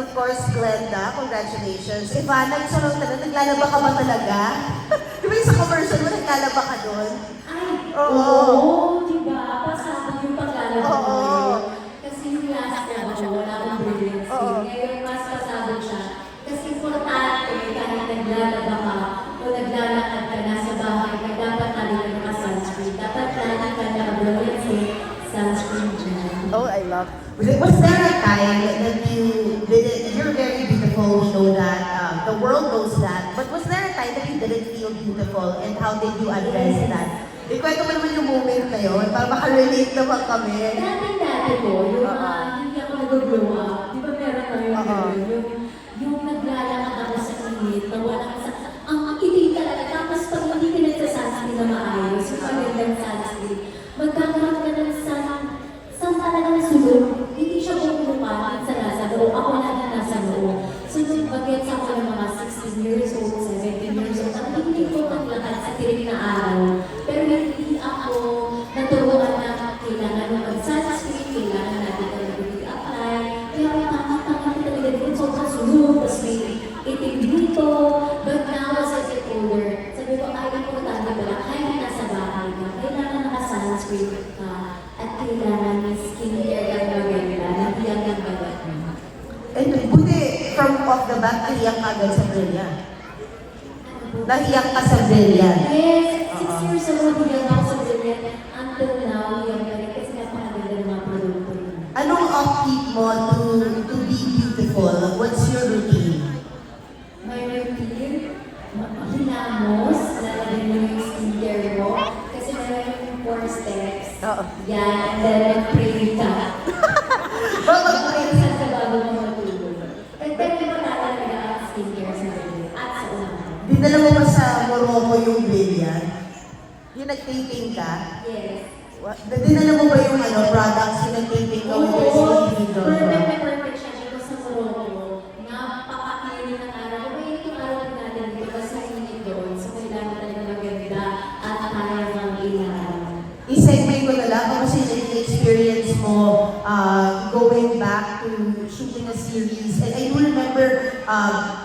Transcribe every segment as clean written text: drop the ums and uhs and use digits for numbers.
Of course, Glenda, congratulations. Ivana, gusto lang talaga, naglalaba ka ba talaga? Di ba yung sa commercial mo, naglalaba ka doon? Ay, Oo. diba? Pasado yung paglalaba Oo. ko. Kasi yung last ko, wala akong brilliance. Oo. Ngayon, mas pasado siya. Kasi importante, kahit naglalaba ka o naglalakad ka na sa bahay, ka dapat lagi ka naka-sunscreen. Dapat lagi ka naka-brilliance sunscreen dyan. Oh, I love. Was there a time that you didn't, you're very beautiful, we know that, the world knows that, but was there a time that you didn't feel beautiful and how did you address that? Ikwento mo naman yung moment na yun, para makarelate naman kami. Dati ko, yung hindi ako nag-glow up, di ba meron tayo yung naglalakad ako sa init, na walang ang itim talaga, tapos pag hindi ka nagsasanscreen na maayos, yung magandang sunscreen, magkakaroon ka ng sun talaga na sunod, hindi siya bumubukain sa nasa loob, ako lang na nasa loob. So nung bagets ako ng mga 16 years old, 17 years old, ang hindi ko maglakad sa tirik na araw, pero hindi ako naturuan na kailangan ng mag-sunscreen, kailangan natin na mag-apply, kaya tama-tama ko talaga din, sobrang sunod, tapos may itim dito, but now as I get older, sabi ko, ay, importante pala, kahit nasa bahay ka, kailangan naka-sunscreen ka, at kailangan may skincare ang maganda, hindi ang nagbagat mo. Eh, buti, from off the bat, nahiyak ka agad sa Brilliant. Nahiyak ka sa Brilliant. Yes, 6 years old, hindi ako sa Brilliant. Until now, yung galing kasi napakaganda ng mga produkto niya. Anong upkeep mo to be beautiful? What's your routine? May routine, hinamos, lalagyan mo yung skincare mo, kasi meron yung 4 steps. Oo. Yan, and then mag-pray ka. Mag-pray ka bago mo matulog. And then, mo talaga ang skincare sa Brilliant at sa umahan. Dinala mo ba sa Morocco yung Brilliant? Yung nag-taping ka? Yes. Dinala mo ba yung products yung nag-taping ka with your skin dito? Perfect na perfect siya dito sa Morocco. Napaka-clear ng araw. Kaya yung araw natin dito kasi init doon. So kailangan talaga maganda at kaya kang ilahan. I-segment ko na lang kung kasi yung experience mo going back to shooting a series. And I do remember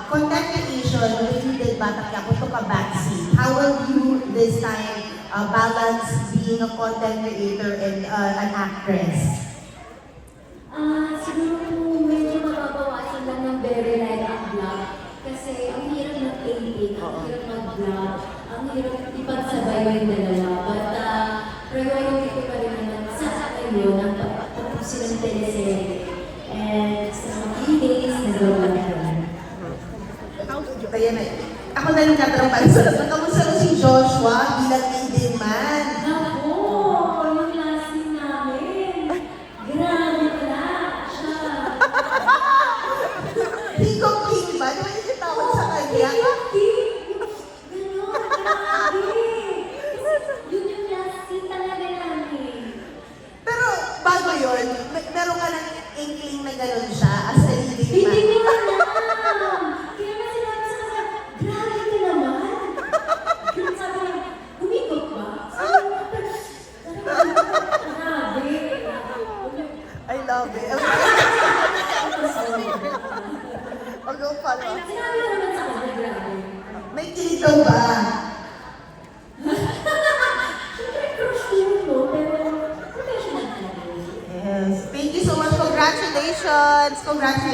content creation when you did Batak Yapo took a backseat. How will you this time balance being a content creator and an actress? Siguro kung medyo mababawasan lang ng very light ang vlog. Kasi ang hirap ng taping, ang hirap mag-vlog, ang hirap ipagsabay yung dalawa. But priority ko pa rin naman sa ngayon ang pagpusin ng teleserye. And sa mga days, nagawa na rin. Kaya na, ako na yung tatanong para sa kamusta mo si Joshua bilang leading man? Ako! Yung lasing namin! Grabe pala siya! Higong king ba? Di ba yung tawag sa kanya? Ganon, grabe! Yun yung lasing talaga namin. Pero bago yun, meron ka ng inkling na gano'n siya as a leading man. Hindi ko alam! Kaya nga sinabi sa kanya, grabe ka naman! Sabi niya, umikot ba? Grabe! I love it. I'll go follow up. Sinabi ko naman sa kanya, grabe. May kilito ba? Siyempre, crush ko yun, no? Pero professional ka rin. Yes. Thank you so much. Congratulations. Congratulations.